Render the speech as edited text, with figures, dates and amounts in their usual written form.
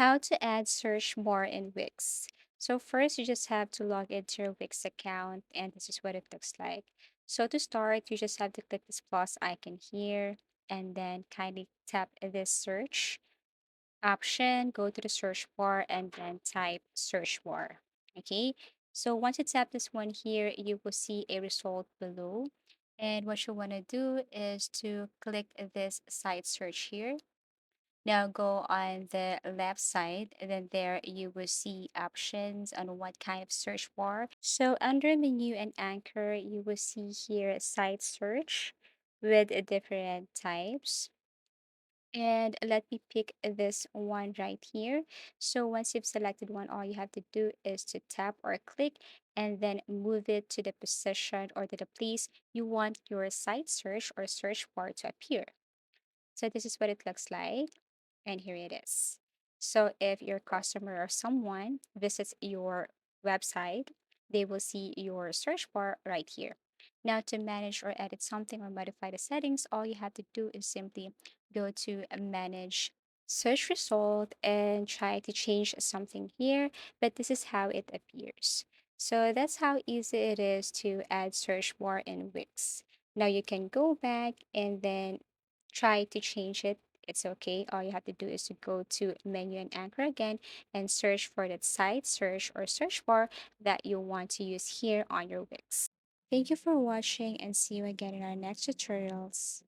How to add search bar in Wix. So first you just have to log into your Wix account and this is what it looks like. So to start, you just have to click this plus icon here and then kindly tap this search option, go to the search bar and then type search bar. Okay. So once you tap this one here, you will see a result below. And what you want to do is to click this site search here. Now go on the left side, and then there you will see options on what kind of search bar. So under menu and anchor, you will see here site search with different types. And let me pick this one right here. So once you've selected one, all you have to do is to tap or click and then move it to the position or to the place you want your site search or search bar to appear. So this is what it looks like. And here it is. So if your customer or someone visits your website, they will see your search bar right here. Now, to manage or edit something or modify the settings, all you have to do is simply go to manage search result and try to change something here, but this is how it appears. So that's how easy it is to add search bar in Wix. Now you can go back and then try to change it. It's okay. All you have to do is to go to menu and anchor again and search for that site search or search bar that you want to use here on your Wix. Thank you for watching and see you again in our next tutorials.